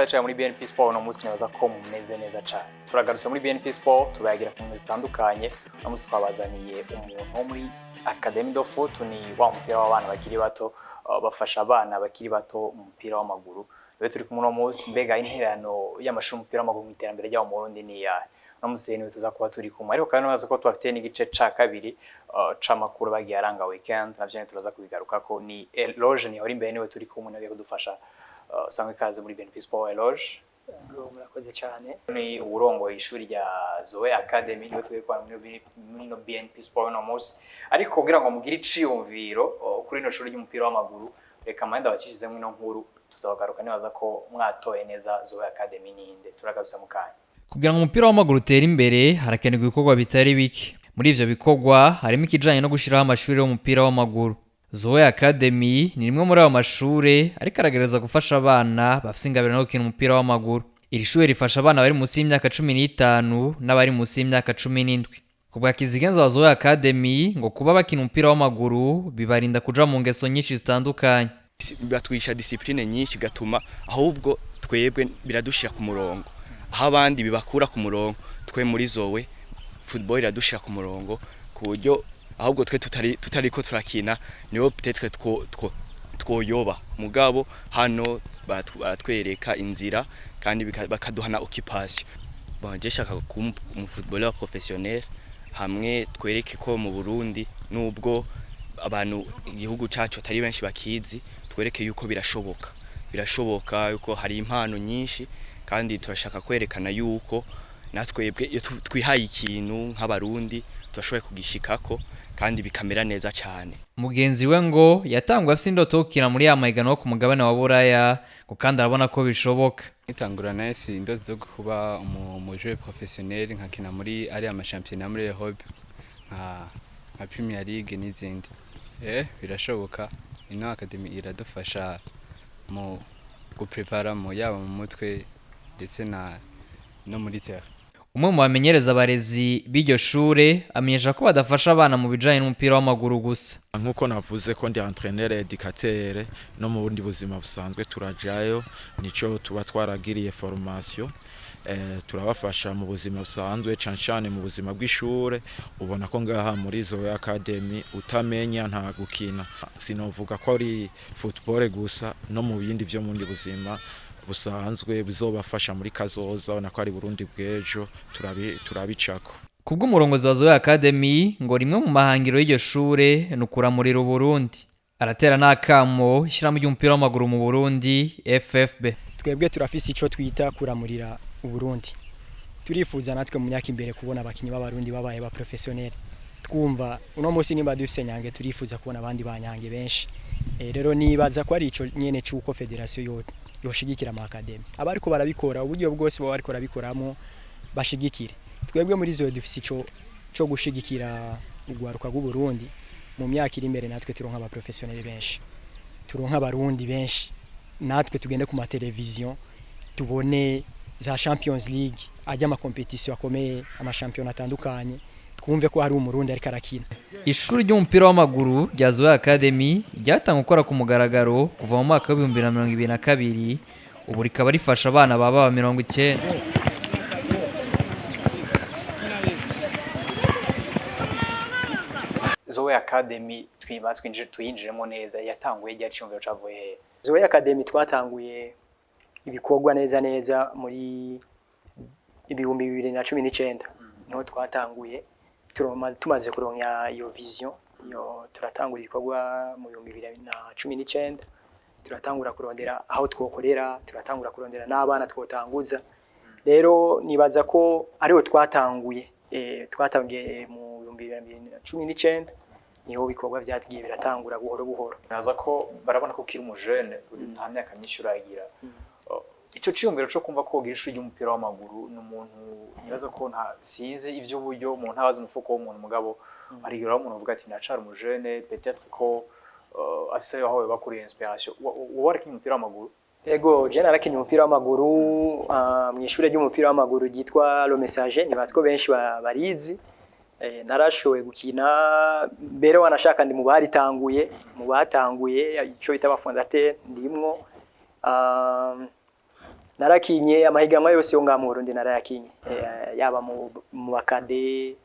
cyane muri BNP Sport no munsi nabaza ko mumeze neza cyane. Turagarutse muri BNP Sport tubayagira ku bintu zitandukanye, no munsi twabazaniye umuntu wo muri Academy de Foot, ni wa mupira w'abana bakiri bato, bafasha abana bakiri bato mu mupira w'amaguru. Rero turi kumwe no munsi mbega interano y'amashuri y'umupira w'amaguru mu iterambere ry'aho mu Burundi ni yahe. No munsi niwe tuza kuba turi kumwe, ariko kandi nabaza ko twafite n'igice ca kabiri c'amakuru bagiye aranga weekend, navyo turaza kubigaruka ko ni Eloge ni uri imbere niwe turi kumwe nagiye kudufasha sangwe kaze muri BNP Sport. Eloge murakoze cyane. Ni urongo ishuri rya Zoe Academy niwe twekwa muri no BNP Sport no munsi, ariko kugira ngo mugire iciyumviro kuri no shuri y'umupira w'amaguru, reka manda bakishizemo ino nkuru tuzabagaruka nibaza ko mwatoye neza Zoe Academy ninde. Turagarutse mu kanya. Kugira ngo umupira w'amaguru utere imbere harakenerwa ibikorwa bitari bike. Muri ivyo bikorwa harimo ikijanye no gushiraho amashuri y'umupira w'amaguru. Zoe Academy ni rimwe muri ayo mashure ariko aragereza gufasha abana bafite ingabire no gukina umupira w'amaguru. Iri shure rifasha abana bari munsi y'imyaka 15 n'abari munsi y'imyaka 17. Kubwa Kizigenza wa Zoe Academy ngo kuba bakina umupira w'amaguru bibarinda kuja mu ngeso nyinshi zitandukanye. Batwisha discipline nyinshi gatuma ahubwo twebwe biradushira ku murongo. Aho abandi bibakura ku murongo, twe muri Zoe football iradushira ku murongo ku buryo ahubwo twe tutari ko turakina niho peut-être twoyoba mugabo hano baratwereka inzira kandi bakaduhana occupation. Banje shaka ku mu footballeur professionnel hamwe twereke ko mu Burundi nubwo abantu igihugu cacu atari benshi bakizi, twereke yuko birashoboka yuko hari impano nyinshi, kandi turashaka kwerekana yuko natwebwe twihaye ikintu nk'abarundi turashoboye kugishikako kandi bikamera neza cyane. Mugenzi we ngo yatangwa afite indoto yo gukina muri amahiganwa ku mugabane wa Buraya, ngo kandi arabona ko bishoboka. Itangura nese indoto zo kuba umujwe professionnel nkakina muri ari amashampiyona muri Europe nka Premier League n'izindi. Birashoboka. Ino Academy iradufasha mu guprepara mu yaba mu mutwe ndetse no muri terre. Umwe mu bamenyereza abarezi b'iryo shure amenyesha ko badafasha abana mu bijanye n'umupira w'amaguru gusa. Nkuko navuze ko ndi entraîneur éducateur no mu bundi buzima busanzwe turajayo, nico tuba twaragiriye formation. Turabafasha mu buzima busanzwe cyane mu buzima bw'ishure. Ubona ko ngaha muri Zoe Academy utamenya nta gukina. Sinovuga ko ari football gusa, no mu bindi byo mundi buzima busanzwe bizobafasha muri kazoza, ubona ko ari Burundi bw'ejo turabicako. Kubwo umurongozi wa Zoe Academy ngo rimwe mu mahangiro y'iryo shure nukuramurira Burundi. Aratera nakamo ishira mu ry'umupira w'amaguru mu Burundi FFB. Twebwe turafise ico twita kuramurira Burundi. Turifuza natwe mu myaka imbere kubona abakinyi b'abarundi babaye ba professionnel. Twumva uno munsi nimba dufise nyange turifuza kubona abandi banyange benshi. Rero nibaza ko ari ico nyene cyuko federation yoshigikira ama academy. Abariko barabikora uburyo bwose baba bariko rabikoramo bashigikire. Twebwe muri Zoe dufise ico gushigikira ugwaruka rw'u Burundi. Mu myaka iri imbere natwe turonka aba professionnel benshi. Turonka abarundi benshi. Natwe tugende ku ma television tubone za Champions League, ajya ama competition akomeye, ama championnat atandukanye, twumve ko hari umurundi ariko arakina. Ishuri ry'umupira w'amaguru rya Zoe Academy ryatanga gukora ku mugaragaro kuva mu mwaka wa 2022, ubu rikaba rifasha abana baba 90. Zoe Academy tuyinjiremo neza, yatanguye ryaciyumviro cavuye. Zoe Academy twatanguye ibikorwa neza muri 2019 no twatanguye tumaze kuronka iyo vision yo turatangura ibikorwa mu 2019 turatangura kurondera aho twokorera, turatangura kurondera n'abana twotanguza. Rero nibaza ko ariho twatanguye mu 2019 niho bikorwa byagiye biratangura buhoro. Naza ko barabona ko kiri umujene nta myaka myinshi uragira. Ico ciyumviro cyo kumva ko ugira ishuri y'umupira w'amaguru n'umuntu nibaza ko nta sinzi ivy'uburyo umuntu abaza umufuko w'umuntu mugabo arigira umuntu uvuga ati nacara umujene peut-être ko afise aho bakuriye inspiration. Wari umupira w'amaguru? Ego je narakinye umupira w'amaguru mu ishure ry'umupira w'amaguru ryitwa Le Messager, nibaza ko benshi barizi. Narashoboye gukina mbere wanashaka ndi mu batanguye ico bita abafondateur ndimwo. narakinye amahiganwa yose yo ngamu Burundi narayakinye yaba mu bakade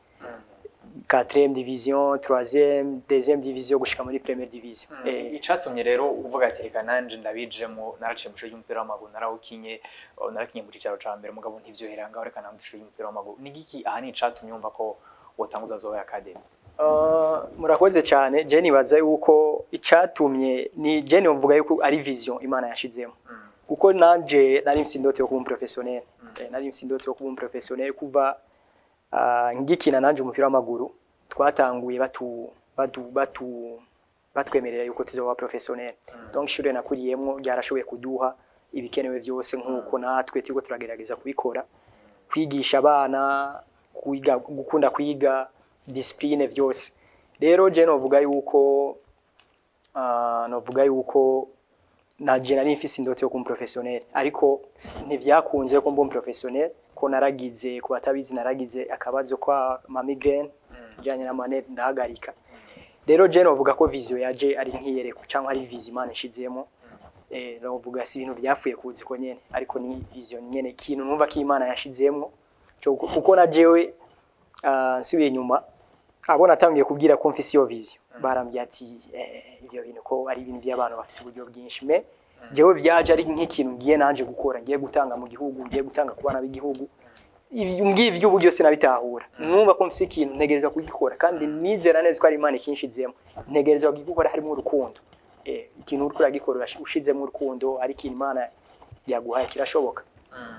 4e division 3e 2e division gushika muri première division icatumye rero uvuga ati reka nanje ndabijemo naraciye mu y'umupira w'amaguru narawukinye narakinye mu cicaro ca mbere mugabo ntivyoheranga reka namudushiye y'umupira w'amaguru nigiki aha ni icatumye umva ko wotanguza Zoe Academy murakoze cyane je nibaza yuko icatumye ni je nivuga yuko ari vision Imana yashizemo kuko nanje nari mfise indoto yo kuba professionnel nari mfise indoto yo kuba professionnel kuva ngikina nanje umupira w'amaguru twatanguye batwemerera yuko tuzoba professionnel donc ishure nakuriyemwo ryarashoboye kuduha ibikenewe byose nkuko natwe turiko turagerageza kubikora kwigisha abana kwiga gukunda kwiga discipline byose rero je novuga yuko naje nari mfise indoto yo kuba professionnel ariko ntivyakunze ko mba professionnel ko naragize ku batabizi naragize akabazo kwa migraine janye na manette ndahagarika rero je novuga ko vision yaje ari nkiyereko cyangwa ari vision Imana ishizemo novuga si ibintu byafuye kuzi ko nyene ariko ni vision nyene kintu numva ko Imana yashizemo kuko na jewe nsubiye nyuma abona atangiye kubwira ko mfise iyo vision barambye ati ibyo bintu ko ari ibintu by'abantu bafise uburyo bwinshi me jewe vyaje ari nk'ikintu ngiye nanje gukora ngiye gutanga mu gihugu ngiye gutanga ku bana b'igihugu ibi by'uburyo sinabitahura numva ko mfise ikintu ntegerezwa kugikora kandi nizera neza ko ari Imana ikinshizemo ntegerezwa kugikora harimo urukundo ikintu uri kuragikora ushizemo urukundo ari ikintu Imana yaguhaye kirashoboka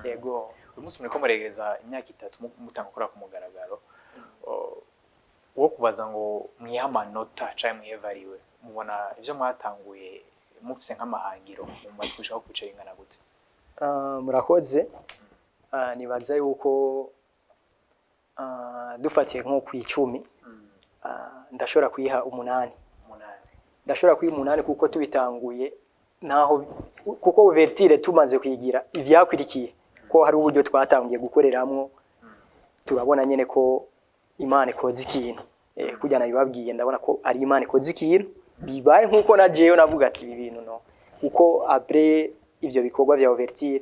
yego uyu munsi muriko muregereza imyaka 3 mutanga gukora ku mugaragaro wo kubaza ngo mwiha amanota cyangwa mwiyevariwe mubona ivyo mwatanguye mufise nk'amahangiro mu mazi kushaka kwicara ingana gute murakoze nibaza yuko dufatiye nko ku 10 ndashobora kuyiha 8 ndashobora kuyiha 8 kuko tubitanguye naho kuko ouverture tumaze kwigira ivyakwirikiye ko hari uburyo twatangiye gukoreramwo turabona nyene ko Imana ikoze ikintu kujya nabibabwiye ndabona ko ari Imana ikoze ikintu bibaye nkuko najeyo navuga ati ibi bintu no kuko après ivyo bikorwa vya ouverture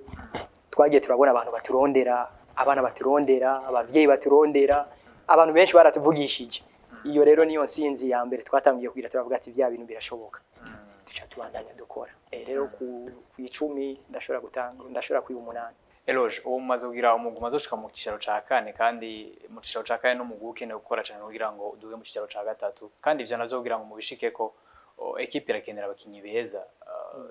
twagiye turabona abantu baturondera abana baturondera abavyeyi baturondera abantu benshi baratuvugishije iyo rero niyo nsinzi ya mbere twatangiye kugira turavuga ati vya bintu birashoboka duca tubandanya dukora rero ku 10 ndashobora kuyi 8 Eloge uwo mumaze kugira umuguma zoshika mu kicaro ca 4 kandi mu kicaro ca 4 no mugukene gukora cyane kugira ngo duhe mu kicaro ca 3 kandi ivyo nazo kugira ngo mubishike ko equipe irakenera abakinyi beza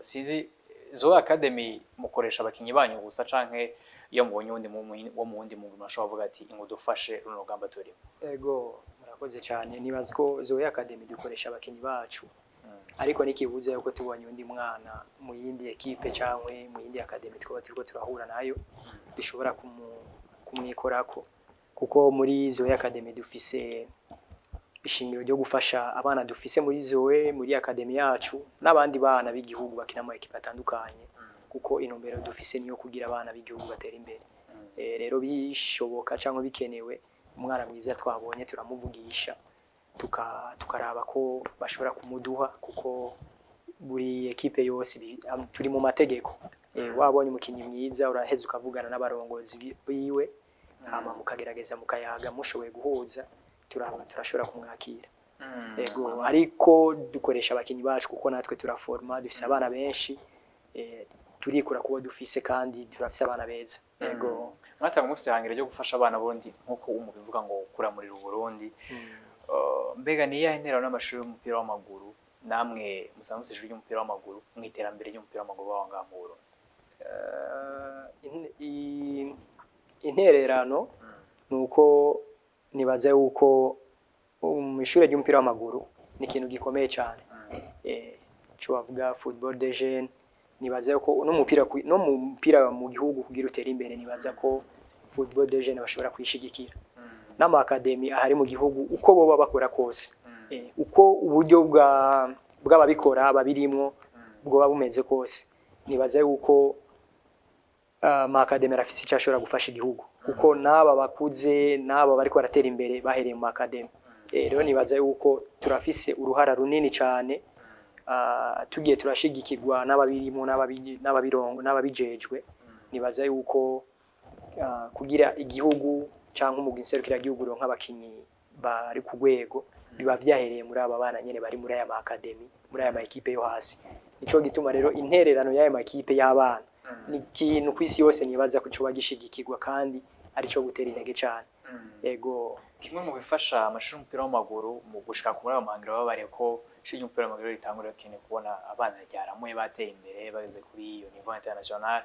sinzi Zoe Academy mukoresha abakinyi banyu gusa canke iyo mubonye undi wo mu wundi muntu mashobora kuvuga ati ngo dufashe runo rugamba turimo yego murakoze cyane nibaza ko Zoe Academy dukoresha abakinyi bacu ariko nikibuze yuko tubonye undi mwana mu yindi equipe cyangwa mu yindi academy turiko turahura nayo dushobora kumwikorako kuko muri Zoe Academy dufise ishingiro ryo gufasha abana dufise muri Zoe muri academy yacu n'abandi bana b'igihugu bakina mu equipe atandukanye kuko intumbero dufise niyo kugira abana b'igihugu batera imbere rero bishoboka cyangwa bikenewe umwana mwiza twabonye turamuvugisha tukaraba ko bashobora kumuduha kuko buri equipe yose turi mu mategeko wabonye umukinyi mwiza uraheza ukavugana n'abarongozi biwe hama mukagerageza mukayaga mushoboye guhuza turashobora kumwakira yego ariko dukoresha abakinyi bacu kuko natwe turaforma dufise abana benshi turikura kuba dufise kandi turafise abana beza yego mwatanga mufise hangire ryo gufasha abana bondi nkuko umubivuga ngo kura muri Burundi mbega ni yahe ntera n'amashuri y'umupira w'amaguru namwe musanzwe ishuri y'umupira w'amaguru mwiterambere y'umupira w'amaguru wanga mu Burundi intererano nuko nibaza yuko ishuri ry'umupira w'amaguru ni ikintu gikomeye cyane cyo bavuga football de jeunes nibaza yuko no mupira mu gihugu kugira utera imbere nibaza ko football de jeunes bashobora kwishigikira n'ama academy ahari mu gihugu uko boba bakora kose uko uburyo bw'ababikora babirimwo bwo bumeze kose nibaza yuko ama academy rafisi cyashobora gufasha igihugu kuko naba bakuze naba bariko baratera imbere bahereye mu academy rero nibaza yuko turafise uruhara runini cyane tugiye turashigikirwa n'ababirimo n'ababirongo n'ababijejwe nibaza yuko kugira igihugu cyangwa umugwi nserukira gihugu ronka abakinyi bari ku rwego biba vyahereye muri aba bana nyene bari muri aya ma academy muri aya ma equipe yo hasi. Nico gituma rero intererano y'aya ma equipe y'abana ni ikintu kwisi yose nibaza ko coba gishigikirwa kandi ari cyo gutera intege cyane. Ego kimwe mu bifasha amashuri y'umupira w'amaguru mu gushaka muri abo mahangiro babare ko ishuri y'umupira w'amaguru ritangura kene kubona abana ryaramuye bateye imbere bageze kuri iyo niveau international.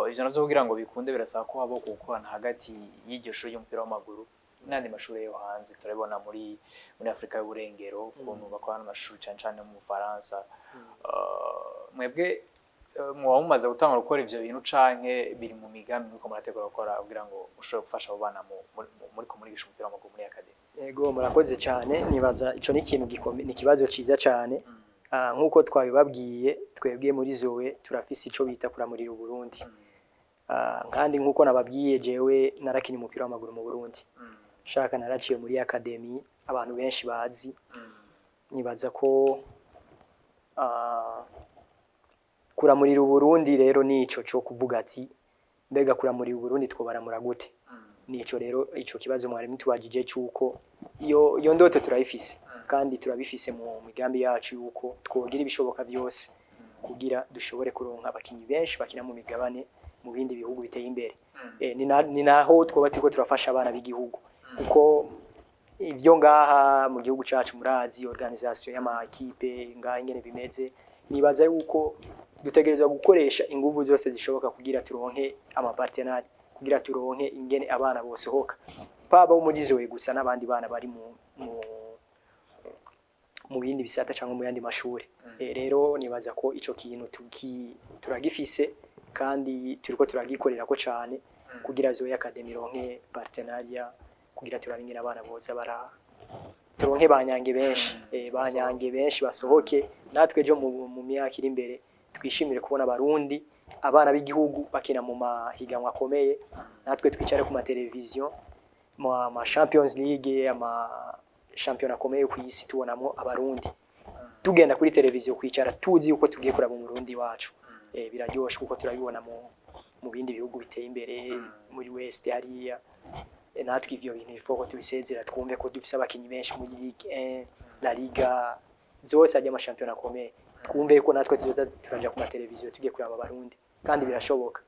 Ivyo navyo kugira ngo bikunde birasaba ko habo gukorana hagati y'iryo shuri y'umupira w'amaguru n'andi mashuri yo hanze. Turabona muri Afrika y'uburengero ukuntu bakorana amashuri cyane mu Faransa. Mwebwe muba mumaze gutangura gukora ivyo bintu canke biri mu migambi nuko murategura gukora kugira ngo ushobore gufasha abo bana muri kumurigisha umupira w'amaguru muri academy? Ego murakoze cyane, nibaza ico ni ikintu gikomeye, ni kibazo ciza cyane. Nkuko twabibabwiye twebwe muri Zoe turafise ico bita kuramurira Burundi. Kandi nkuko nababwiye jewe narakina umupira w'amaguru mu Burundi. Shaka naraciye muri academy abantu benshi bazi. Nibaza ko kuramurira Burundi rero nico cyo kuvuga ati mbega kuramurira Burundi twobaramura gute. Nico rero ico kibazo mwari mutubagije cyuko iyo ndoto turayifise kandi turabifise mu migambi yacu yuko twogira ibishoboka byose kugira dushobore kuronka abakinyi benshi bakina mu migabane mu bindi bihugu biteye imbere. Ni naho twoba turiko turafasha abana b'igihugu kuko ivyo ngaha mu gihugu cacu murazi organisation y'ama equipe ngaha ingene bimeze. Nibaza yuko dutegerezwa gukoresha inguvu zose zishoboka kugira turonke ama partenaire kugira turonke ingene abana bose hoka paba muri Zoe gusa n'abandi bana bari mu bindi bisata cyangwa mu yandi mashuri. Rero nibaza ko ico kintu turagifise kandi turiko turagikorera ko cyane kugira Zoe Academy ronke partenariat kugira turabingira abana bose turonke banyange benshi basohoke natwe jo mu myaka iri imbere twishimire kubona abarundi abana b'igihugu bakina mu mahiganwa akomeye natwe twicare ku mateleviziyo mu Champions League ama champion akomeye ku isi tubonamo abarundi tugenda kuri televiziyo kwicara tuzi uko tugiye kuraba mu Burundi wacu. Biraryoshe kuko turabibona mu bindi bihugu biteye imbere muri West hariya. Natwe ivyo bintu ifoko tubisezera twumve ko dufise abakinyi benshi muri Ligue 1 La Liga zose ajya ama champion akomeye twumve ko natwe turaja ku mateleviziyo tugiye kuraba abarundi kandi birashoboka.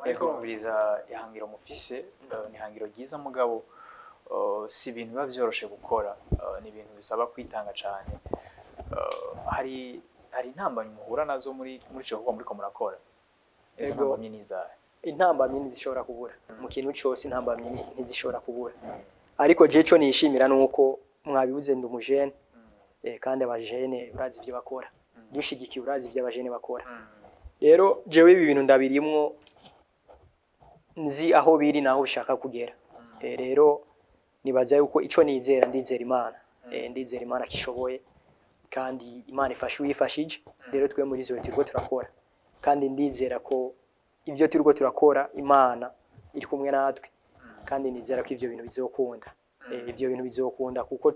Ego mubiriza ihangiro mufise ni ihangiro ryiza mugabo si ibintu biba vyoroshe gukora, ni ibintu bisaba kwitanga cyane. Hari intambamyi muhura nazo muri cyo kuko muriko murakora. Ego intambamyi ntizishobora kubura mu kintu cyose, intambamyi ntizishobora kubura. Ariko je cyo nishimira nuko mwabibuze ndumujene kandi abajene urazi ibyo bakora dushigikiye urazi ibyo abajene bakora. Rero jewe ibi bintu ndabirimwo nzi aho biri naho ushaka kugera. Rero nibaza yuko ico nizera ndizera Imana. Ndizera Imana kishoboye kandi Imana ifashe uyifashije. Rero twe muri Zoe turiko turakora kandi ndizera ko ibyo turiko turakora Imana iri kumwe natwe kandi nizera ko ivyo bintu bizokunda. Ivyo bintu bizokunda kuko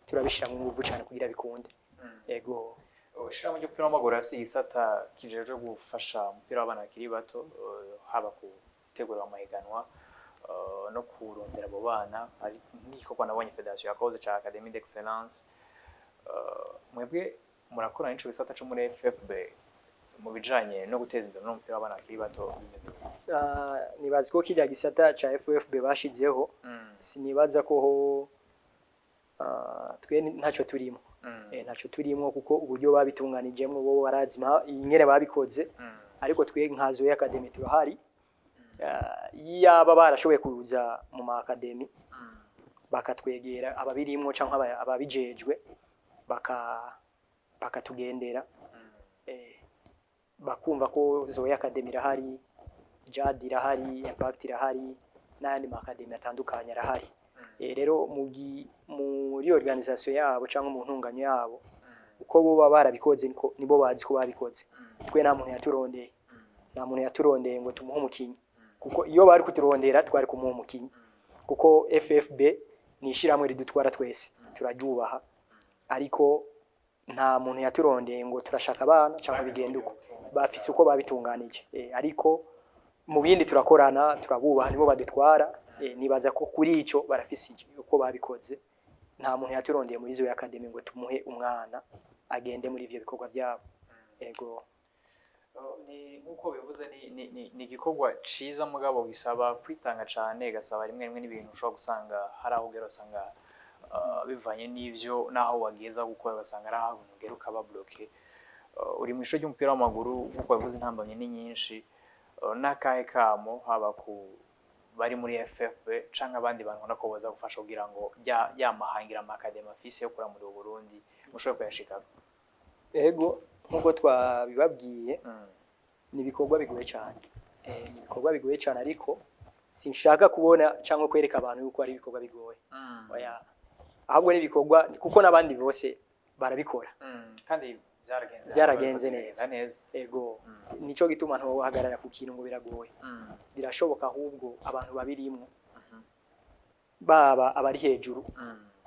turabishira mu nguvu cyane kugira bikunde. Ego ushira mu cyumupira w'amaguru afise igisata kijeje gufasha umupira w'abana bakiri bato haba gutegura amahiganwa no kurondera abo bana. Ari n'igikorwa nabonye Federation yakoze ca Academy d'Excellence. Mwebwe murakora n'ico gisata cyo muri FFB mu bijanye no guteza imbere n'umupira w'abana bakiri bato bimeze. Nibaza ko kirya gisata ca FFB bashizeho sinibaza ko twe ntacyo turimo. Ntacyo turimo kuko uburyo babitunganijemo bo barazima ingere babikoze. Ariko twe nka Zoe Academy turahari. Yaba barashoboye kuza mu ma academy bakatwegera ababirimo cyangwa ababijejwe bakatugendera bakumva ko Zoe Academy irahari, JAD irahari, Impact irahari n'andi ma academy atandukanye arahari. Rero muri organisation yabo cyangwa mu ntunganyo yabo uko bo barabikoze nibo bazi ko babikoze. Twe nta muntu yaturondeye ngo tumuhe umukinyi kuko iyo bari kuturondera twari kumuha umukinyi kuko FFB ni ishiramwe ridutwara twese turajubaha. Ariko nta muntu yaturondeye ngo turashaka abana cyangwa bigenda uko bafise uko babitunganije. Ariko mu bindi turakorana turabubaha nibo badutwara nibaza ko kuri ico barafise uko babikoze nta muntu yaturondeye muri Zoe Academy ngo tumuhe umwana agende muri ivyo bikorwa byabo ego ni nkuko bivuze ni igikorwa ciza mugabo gisaba kwitanga cane gasaba rimwe n'ibintu ushobora gusanga hari aho ugera usanga bivanye n'ivyo naho wageza gukora ugasanga ari aho ugera ukaba bloqué uri mu ishuri ry'umupira w'amaguru nkuko bivuze intambamye ni nyinshi n'akahe kamo haba ku bari muri FFB canke abandi bantu nako boza gufasha kugira ngo yamahangira amakademi afise yo kura muri Burundi mushobora kuyashikako ego nkuko twabibabwiye ni ibikorwa bigoye cyane ni ibikorwa bigoye cyane ariko sinshaka kubona cyangwa kwereka abantu yuko ari ibikorwa bigoye oya ahubwo ni ibikorwa kuko nabandi bose barabikora kandi byaragenze neza ego nico gituma nto bahagarara ku kintu ngo biragoye birashoboka ahubwo abantu babirimo baba abari hejuru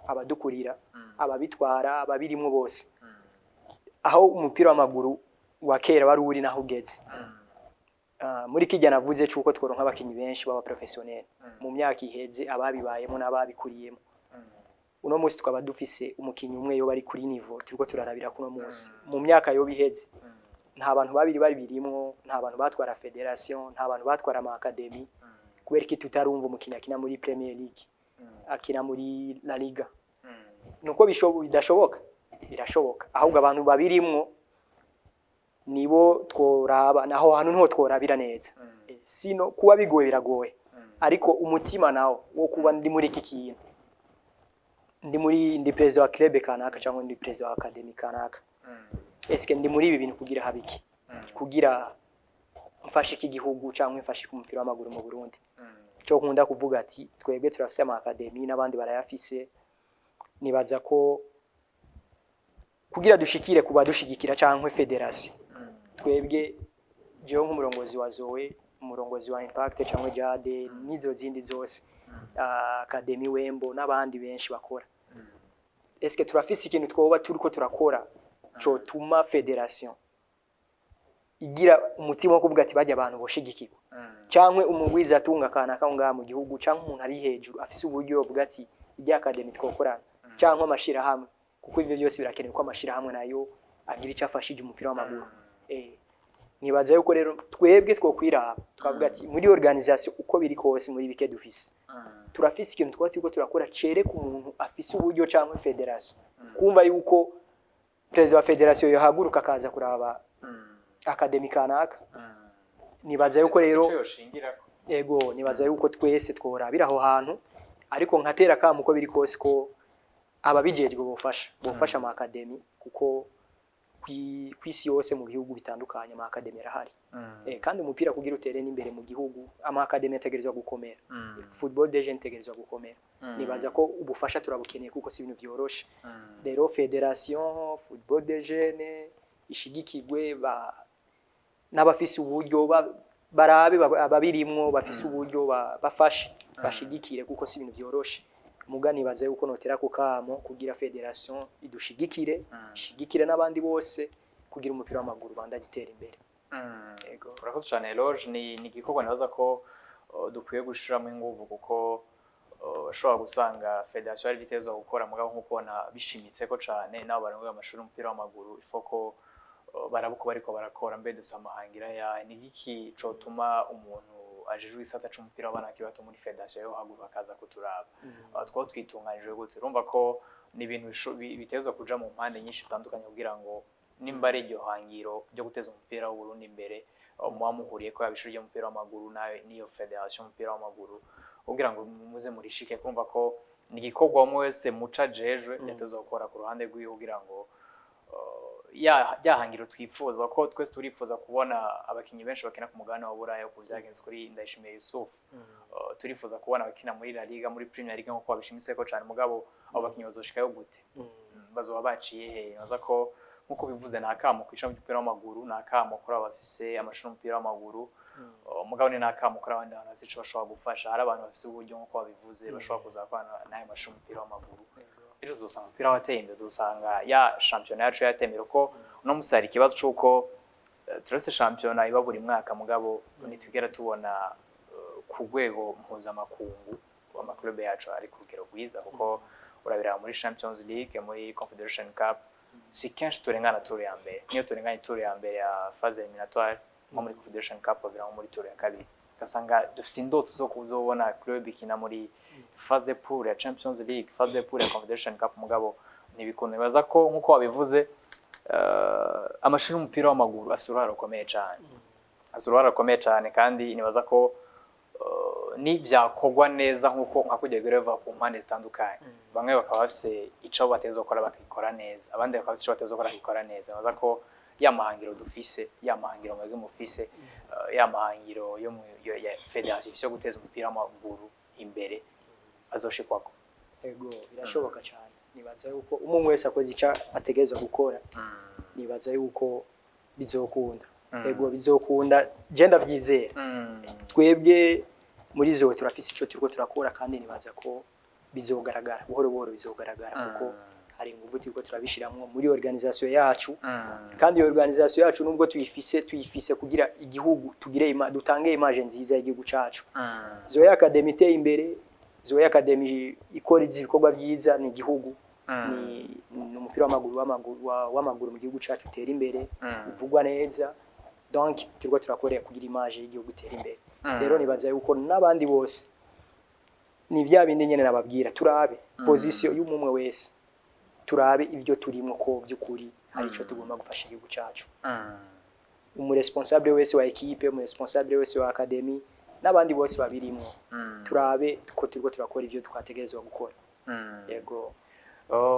abadukurira ababitwara ababirimo bose aho umupira w'amaguru wa kera wari uri naho ugeze muri kijya navuze cyuko tworonka abakinyi benshi baba professionnel mu myaka iheze ababibayemo n'ababikuriyemo uno munsi twaba dufise umukinyi umwe yo bari kuri niveau turiko turarabira kuno munsi mu myaka yo biheze nta bantu babiri birimo nta bantu batwara federation nta bantu batwara ama academy kubera ki tutarumva umukinyi akina muri Premier League akina muri La Liga nuko bidashoboka birashoboka ahubwo abantu babirimo nibo tworaba naho hantu nto tworabira neza sino kuba bigoye biragoye ariko umutima nawo wo kuba ndi muri iki kintu ndi president wa club kanaka cyangwa ndi president wa academy kanaka eske ndi muri ibi bintu kugira habiki kugira mfashe iki gihugu cyangwa mfashe umupira w'amaguru mu Burundi cyo nkunda kuvuga ati twebwe turafise ama academy n'abandi barayafise nibaza ko kugira dushikire kuba dushigikira cyangwa federation twebwe jewe nk'umurongozi wa Zoe umurongozi wa Impact cyangwa Jade nizo zindi zose academy Wembo n'abandi benshi bakora eske turafise ikintu twoba turiko turakora cyo tuma federation igira umutima wo kuvuga ati bajya abantu boshigikirwa cyangwa umugwiza atunga kana ngaha mu gihugu cyangwa umuntu ari hejuru afise uburyo bwa ati ijya academy twokorana cyangwa amashira hamwe kuko ivyo byose birakenewe ko amashira hamwe nayo agira icyo afashije umupira w'amaguru nibaza yuko rero twebwe twokwiraba twavuga ati muri organisation uko biri kose muri bike dufise turafise ikintu twatiko turakora cere ku muntu afise uburyo cyangwa federation kumva yuko president wa federation yohaguruka kaza kuraba academy kanaka nibaza yuko rero ego nibaza yuko twese tworabira aho hantu ariko nkatera kamo uko biri kose ko ababijejwe bofasha ama academy kuko kwisi yose mu bihugu bitandukanye ama academy arahari kandi umupira kugira utere n'imbere mu gihugu ama academy ategerezwa gukomera football de jeunes ategerezwa gukomera nibaza ko ubufasha turabukeneye kuko si ibintu byoroshe rero federation football de jeunes ishigikirwe n'abafise uburyo barabe ababirimwo bafise uburyo bafashe bashigikire kuko si ibintu byoroshe mugani baze uko notera kukamo kugira federation idushigikire shigikire n'abandi bose kugira umupira w'amaguru banda gitera imbere ego urakoze cyane Loge ni gikorwa nabaza ko dukwiye gushiramo ingufu kuko ushobora gusanga federation ari viteza gukora mugabo nkuko na bishimitse ko cyane nabo barongoye amashuri y'umupira w'amaguru ifoko barabuko bariko barakora mbe dusamahangira ya ni iki cotuma umuntu ajejwe isata c'umupira w'abana kibato muri federation yo haguruka akaza kuturaba twaba twitunganije gute urumva ko ni ibintu bitezwa kuja mu mpande nyinshi zitandukanye kugira ngo nimba ari iryo hangiro ryo guteza umupira w'u Burundi imbere muba muhuriye ko yabishuri ry'umupira w'amaguru nawe niyo federation y'umupira w'amaguru kugira ngo muze murishike kumva ko ni igikorwa umwe wese muca jejwe yateza gukora ku ruhande rw'iwe kugira ngo yahangiro twifuza ko twese turifuza kubona abakinyi benshi bakina ku mugabane wa Buraya ku byagenze kuri Ndayishimiye Yusuf turifuza kubona abakina muri La Liga muri Premier League nko babishimise ko cyane mugabo abo bakinyi bazoshikayo gute bazoba baciye he naza ko nkuko bivuze nakamo kwisha mu mupira w'amaguru nakamo kuri abafise amashuri y'umupira w'amaguru mugabo ni nakamo kuri abandi bantu bazico bashobora gufasha hari abantu bafise uburyo nkuko babivuze bashobora kuzakwana nayo mashuri y'umupira w'amaguru ejo dusanga umupira wateye imbere dusanga ya championnat yacu yatembera ko uno musari ikibazo cyuko turase shampiyona iba buri mwaka mugabo ntitugera tubona ku rwego mpuzamakungu amaklube yacu ari ku rugero rwiza kuko urabira muri Champions League muri Confederation Cup si kenshi turengana tour ya mbere niyo turenganye tour ya mbere ya phase eliminatoire nko muri Confederation Cup babira muri tour ya kabiri kasanga dufite indoto zo kuzobona club ikina muri phase de pool ya Champions League phase de pool ya Confederation Cup mugabo nibikunda baza ko nkuko wabivuze amashuri y'umupira w'amaguru afite uruhare rukomeye cyane kandi nibaza ko ni byakogwa neza nkuko nkakujya bireva ku mpande zitandukanye bamwe bakaba bafite ico bateza gukora bakikora neza abandi bakaba bafite ico bateza gukora bakikora neza nibaza ko yamahangiro dufise yamahangiro mwebwe mufise yamahangiro yo ya federation yo guteza umupira w'amaguru imbere azoshikwako ego birashoboka cyane nibaza yuko umuntu wese akoze icyo ategereza gukora nibaza yuko bizokunda ego bizokunda je ndabyizera twebwe muri zo turafise ico turiko turakora kandi nibaza ko bizogaragara buhoro buhoro bizogaragara kuko hari ingufu turiko turabishiramwo muri organisation yacu kandi iyo organisation yacu nubwo tuyifise kugira igihugu tugire dutange image nziza y'igihugu cacu Zoya Academy iteye imbere Zoya Academy ikora ibikorwa byiza ni igihugu ni umupira w'amaguru mu gihugu cacu utera imbere uvugwa neza donc turiko turakorera kugira image y'igihugu utera imbere rero nibaza yuko nabandi bose ni vya bindi nyene nababwira turabe position y'umumwe wese turabe ivyo turimo ko byukuri hari ico tugomba gufasha igihugu cacu umuresponsable wese wa equipe umuresponsable wese wa academy nabandi bose babirimo turabe ko turiko turakora ivyo twategerezwa gukora yego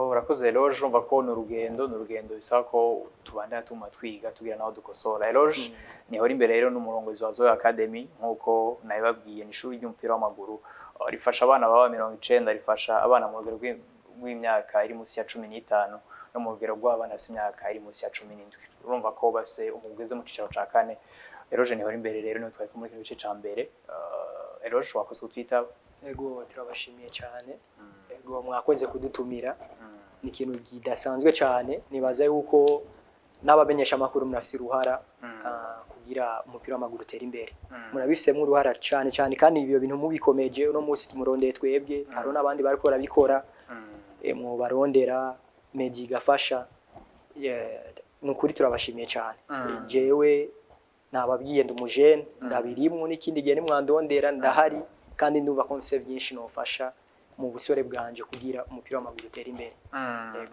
urakoze Eloge urumva ko ni urugendo bisaba ko tubandana tuma twiga tugira naho dukosora Eloge niho imbere rero n'umurongozi wa Zoya Academy nkuko nabibabwiye ni ishuri ry'umupira w'amaguru rifasha abana baba 90 rifasha abana mu rugero rw'imyaka iri munsi ya 15 no mu rugero rw'abana bafite imyaka iri munsi ya 17 urumva ko base umugeze mu cicaro ca kane Eloge niho imbere rero no twari kumwe igice ca mbere Eloge wakoze kutwita ego turabashimiye cyane ego mwakoze kudutumira ni ikintu kidasanzwe cyane nibaza yuko n'abamenyesha amakuru murafise uruhara kugira umupira w'amaguru utera imbere murabifisemo uruhara cyane cyane kandi ibyo bintu mubikomeje uno munsi tumurondeye twebwe haro n'abandi bariko barabikora mu barondera media igafasha nukuri turabashimiye cyane jewe nababwiye ndumujene ndabirimwe n'ikindi gihe nimwandondera ndahari kandi ndumva ko mfise byinshi nofasha mu busore bwanje kugira umupira w'amaguru utera imbere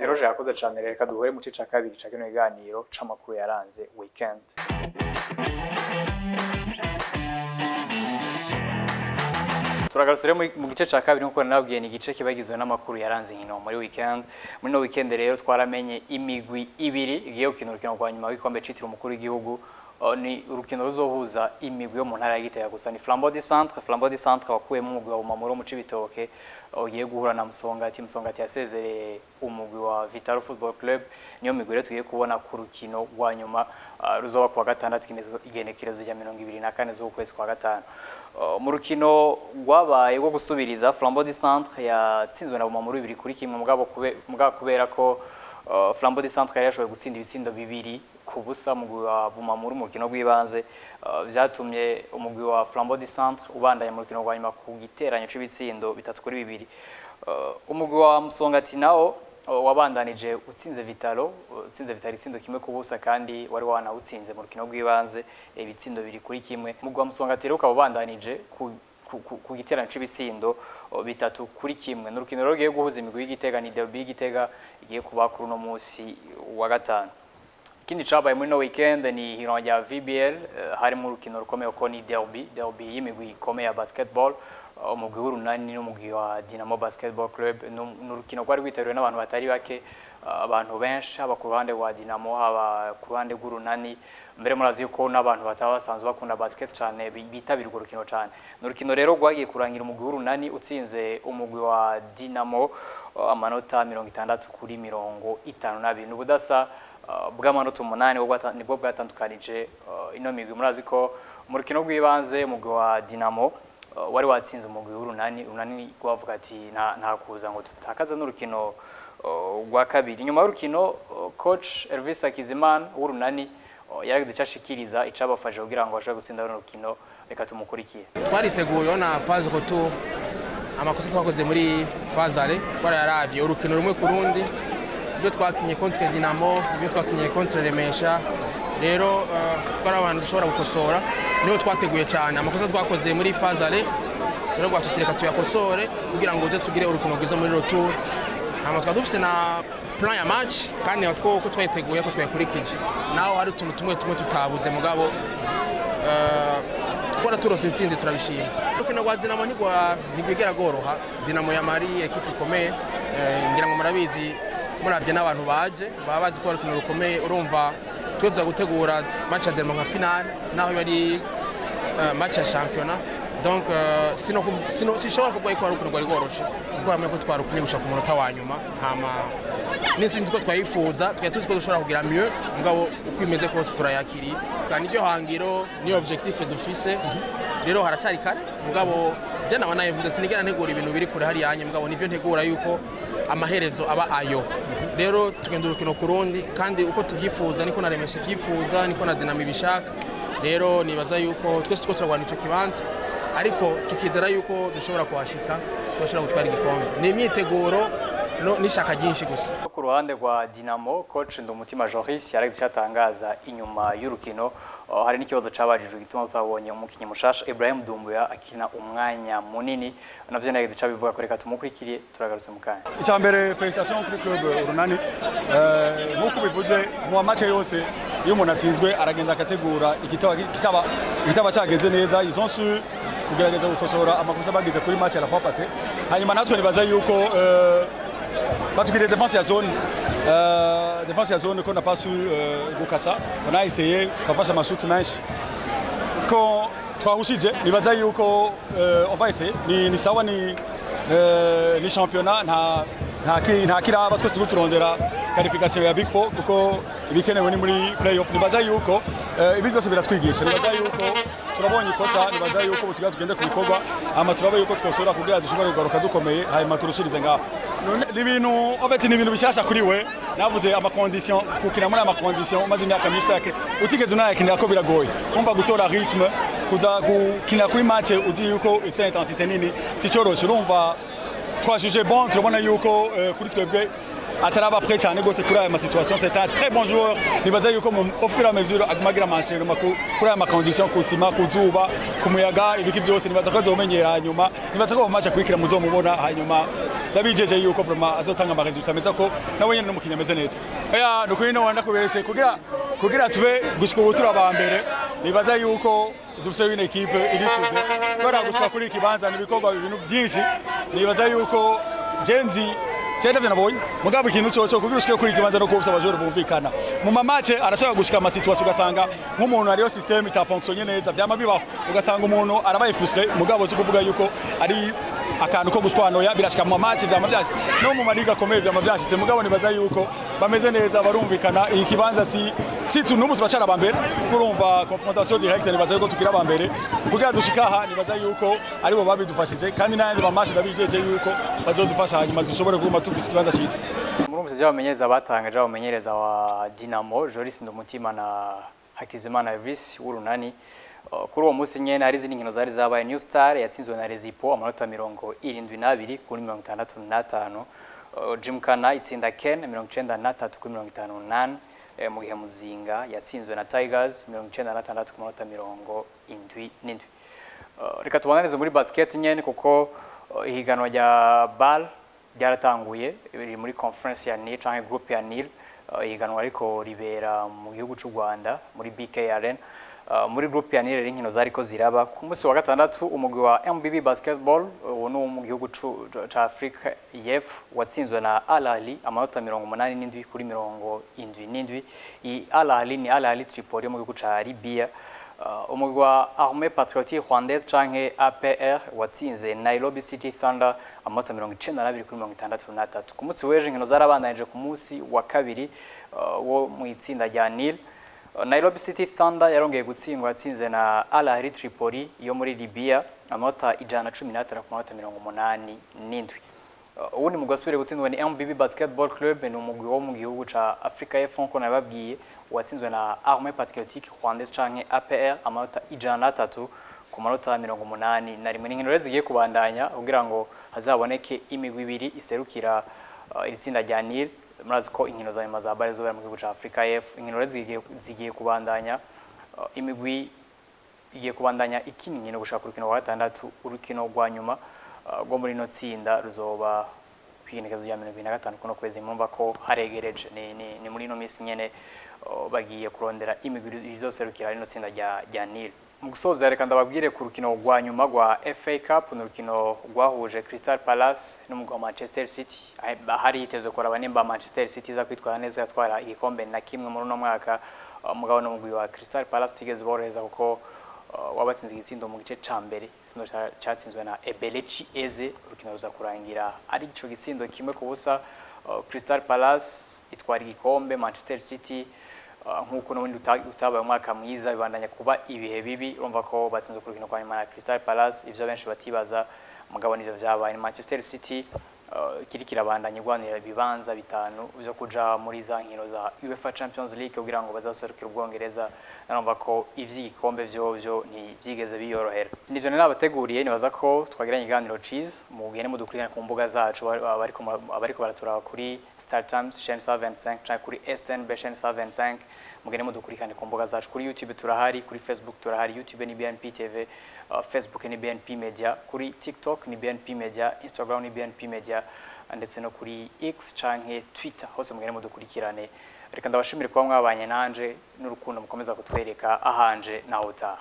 Eloge yakoze cyane reka duhure mu cica kabiri ca kino kiganiro c'amakuru yaranze weekend turagarutse mu gice ca kabiri nkuko nababwiye ni igice kibagizwe n'amakuru yaranze nkino muri weekend muri no weekend rero twaramenye imigwi ibiri igiye gukina urukino rwa nyuma w'ikombe citiriwe umukuru w'igihugu ni urukino ruzohuza imigwi yo mu ntara ya Gitega gusa ni Flambeau du Centre wakuyemo umugwi wa Bumamuro mu Cibitoke ugiye guhura na Musongati yasezereye umugwi wa Vitaro Football Club niyo migwi rero tugiye kubona ku rukino rwa nyuma ruzoba kuwa gatandatu igenekerezo rya 24 z'ukwezi kwa gatanu mu rukino rwabaye rwo gusubiriza Flambeau du Centre yatsinzwe na Bumamuro 2-1 mugabo kubera ko Flambeau du Centre yari yashoboye gutsinda ibitsindo bibiri ku busa mu Bumamuro mu rukino rw'ibanze byatumye umugwi wa Flambeau du Centre ubandanya mu rukino rwa nyuma ku giteranyo c'ibitsindo 3-2 umugwi wa Musongati nawo wabandanije utsinze Vitaro itsindo kimwe ku busa kandi wari wanawutsinze mu rukino rw'ibanze ibitsindo 2-1 umugwi wa Musongati rero ukaba ubandanije ku giteranyo c'ibitsindo 3-1 n'urukino rero giye guhuza imigwi y'Igitega ni derby y'Igitega igiye kuba kuri no munsi wa gatanu ikindi cabaye muri no weekend ni hiranwa rya VBL harimo urukino rukomeye ko ni derby y'imigwi ikomeye ya basketball umugwi w'Urunani n'umugwi wa Dinamo Basketball Club n'urukino rwari rwitabiriwe n'abantu batari bake abantu benshi haba ku ruhande rwa Dinamo haba ku ruhande rw'Urunani mbere murazi yuko n'abantu batabasanzwe bakunda basket cyane bitabira urwo rukino cyane n'urukino rero rwagiye kurangira umugwi w'Urunani utsinze umugwi wa Dinamo amanota 60-52 n'ubudasa bw'amanota 8 nibwo bwatandukanije ino migwi murazi ko mu rukino rw'ibanze umugwi wa Dinamo wari watsinze umugwi w'Urunani gwavuga ati nta kuza ngo tutakaza n'urukino rwa kabiri nyuma y'urukino coach Elvis Akizimana w'Urunani yaragize icashikiriza icabafashe kugira ngo bashobore gutsinda runo rukino reka tumukurikiye. Twariteguye na phase retour amakosa twakoze muri phase twarayaravye urukino rumwe ku rundi ibyo twakinye contre Dinamo ibyo twakinye contre Remesha rero twarabantu dushobora gukosora niho twateguye cyane amakosa twakoze muri phase turagwa tutireka tuyakosore kugira ngo uje tugire urukino rwiza muri retour amatwa dufise na plan ya match kandi natwo ko twayiteguye ko twayakurikije naho hari utuntu tumwe tutabuze mugabo kora turose intsinzi turabishima urukino rwa Dinamo ntigwigera goroha Dinamo ya Mali equipe ikomeye ngira ngo murabizi muravye n'abantu baje babazi ko urukino rukomeye urumva tweza gutegura match ya Dinamo nka finale naho yari match ya championnat donc sishobora kuvuga ko urukino rwari rworoshe kuko hamwe ko twarukinye gushaka ku munota wa nyuma hama n'intsinzi ko twayifuza tuzi ko dushobora kugira mieux mugabo uko imeze kose turayakiriye kandi iryo hangiro ni objectif dufise rero haracari kare mugabo je naba nayivuze sinigera ntegura ibintu biri kure hari yanye mugabo nivyo ntegura yuko amaherezo aba ayo rero tugenda urukino ku rundi kandi uko tuvyifuza niko na Remesha vyifuza niko na Dinamo ibishaka rero nibaza yuko twese tuko turagwana ico kibanza ariko tukizera yuko dushobora kuhashika dushobora gutwara igikombe ni imyiteguro nishaka ryinshi gusa. Ku ruhande rwa Dinamo coach Ndumutima Joris yaragize cyatangaza inyuma y'urukino hari n'ikibazo cabajijwe gituma tutabonye umukinyi mushasha Ibrahim Dumbuya akina umwanya munini navyo nagize cabivuga ko reka tumukurikiriye turagarutse mu kanya. Icyambere felicitation kuri club Urunani nkuko bivuze mu match yose iyo umuntu atsinzwe aragenda akategura igitaba cyageze neza ils ont su kugerageza gukosora amakosa bagize kuri match ya la fois passée hanyuma natwe nibaza yuko batugiriye défense ya zone qu'on n'a pas su gukasa on a essayé kufasha amashuti menshi ko twahushije nibaza yuko on va essayer ni sawa ni championnat nta kiraba twese turondera qualification ya Big Four kuko ibikenewe ni muri playoff nibaza yuko ibi byose biratwigisha nibaza yuko turabonye ikosa nibaza yuko butuga tugende kubikorwa ama turaba yuko twosora kugira dushobora kugaruka dukomeye hanyuma turushirize ngaho ni ibintu bishasha kuri we navuze ama condition kukina muri ama condition maze imyaka myinshi yake utigeze unayakinira ko biragoye umva gutora rythme kuza gukina kuri match uzi yuko ifite intensité nini si cyoroshe urumva twajuje bon turabona yuko kuri twebwe ataraba prêt cyane gose kuri aya situation c'est un très bon joueur nibaza yuko au fur et à mesure agumagira entraînement kuri aya condition kusima kuzuba kumuyaga ibiki byose nibaza ko azomenyera hanyuma nibaza ko match akwikira muzomubona hanyuma ndabijeje yuko vraiment azotanga ama resultat meza ko nawe nyene n'umukinya meze neza ya nuko ino wanda kubereshe kugira tube gushika ubutura ba mbere nibaza yuko dufise une équipe irishude bara gushika kuri kibanza nibikorwa ibintu byinshi nibaza yuko Genzi cyenda byanabonye mugabo ikintu cyo kugira ushike kuri kibanza no kubisa abajore bumvikana mu mamace arashaka gushika ama situation ugasanga nk'umuntu ariyo system itafonctionne neza byama bibaho ugasanga umuntu arabaye frustre mugabo si kuvuga yuko ari akantu ko gushwanoya birashika mu match byama byashise no mu mariga komeye byama byashise mugabo nibaza yuko bameze neza barumvikana iyi kibanza si tunubu turacara bambere kurumva confrontation directe nibaza yuko tukira bambere kugira dushika aha nibaza yuko ari bo babidufashije kandi nandi mamashi ndabijeje yuko bazodufasha hanyuma dushobore kuma tufise kibanza cyiza. Murumvise byabamenyereza batangaje abamenyereza wa Dinamo Joris Ndumutima na Hakizimana Elvis w'Urunani kuri uwo munsi nyene hari izindi nkino zari zabaye New Star yatsinzwe na Rezipo amanota 72 kuri 65 Jimkana itsinda Ken 93 kuri 58 mu gihe Muzinga yatsinzwe na Tigers 96 ku manota 77. Reka tubananize muri basket nyene kuko ihiganwa rya BAL ryaratanguye biri muri conference ya NIL canke group ya NIL ihiganwa ariko ribera mu gihugu cy'u Rwanda muri BK Arena muri group ya NIL inkino zariko ziraba ku munsi wa gatandatu umugwi wa MBB basketball no mu gihugu ca Africa YEF watsinzwe na Al Ahly amanota 87 kuri 77. Al Ahly ni Al Ahly Tripoli mu gihugu ca Libya. Umugwi wa Armée Patriotique Rwandaise canke APR watsinze Nairobi City Thunder amanota 92 kuri 63. Ku munsi w'ejo inkino zarabandanije ku munsi wa kabiri wo mu itsinda rya NIL. Nairobi City Thunder yarongeye gutsindwa yatsinze na Al Ahly Tripoli yo muri Libya amanota 117 ku manota 87. ubundi mugwi wasubire gutsindwa ni MBB Basketball Club, ni umugwi wo mu gihugu ca Afrika y'Epfo nko nababwiye, watsinzwe na Armée Patriotique Rwandaise canke APR amanota 103 ku manota 81. Inkino rero zigiye kubandanya kugira ngo hazaboneke imigwi ibiri iserukira iri tsinda rya Nil. Murazi ko inkino za nyuma za bare zobera mu gihugu ca Afrika y'Epfo, inkino rero zigiye kubandanya, imigwi igiye kubandanya ikina inkino gushaka ku rukino rwa gatandatu. Urukino rwa nyuma rwo muri no tsinda ruzoba kwigenekezo rya 2025 kuno kwezi. Mumva ko haregereje, ni muri no minsi nyene bagiye kurondera imigwi izoserukira rino tsinda rya Nil. Mu gusoza reka ndababwire ku rukino rwa nyuma rwa FA Cup, n'urukino rwahuje Crystal Palace n'umugwi wa Manchester City. Hari hitezwe ko abanemba Manchester City za kwitwara neza yatwara igikombe na kimwe muri no mwaka. Mugabo n'umugwi wa Crystal Palace tigeze boroheza kuko wabatsinze igitsindo mu gice ca mbere, igitsindo cyatsinzwe na Ebelechi Eze. Urukino ruza kurangira ari ico gitsindo kimwe ku busa. Crystal Palace itwara igikombe, Manchester City nkuko n'ubundi utabaye umwaka mwiza bibandanya kuba ibihe bibi. Urumva ko batsinze ku rukino kwa nyuma na Crystal Palace, ivyo benshi batibaza mugabo nivyo vyabaye. Manchester City kiri kirabandanya igwanira ibibanza bitanu byo kuja muri za nkino za UEFA Champions League kugira ngo bazaserukira Ubwongereza. Narumva ko ivyigikombe vyo ntivyigeze biyorohera. Nivyo nabateguriye, nibaza ko twagiranye iganiro cheese mu gene mu dukurikirana ku mbuga zacu, abariko baraturaba kuri Star Times chaîne 125 canke kuri STNB chaîne 125. Mugene mu dukurikirana ku mbuga zacu, kuri YouTube turahari, kuri Facebook turahari, YouTube ni BNP TV, Facebook ni BNP Media, kuri TikTok ni BNP Media, Instagram ni BNP Media, ndetse no kuri X canke Twitter, hose mugene mu dukurikirane. Reka ndabashimire kuba mwabanye nanje n'urukundo mukomeza kutwereka ahanje naho utaha.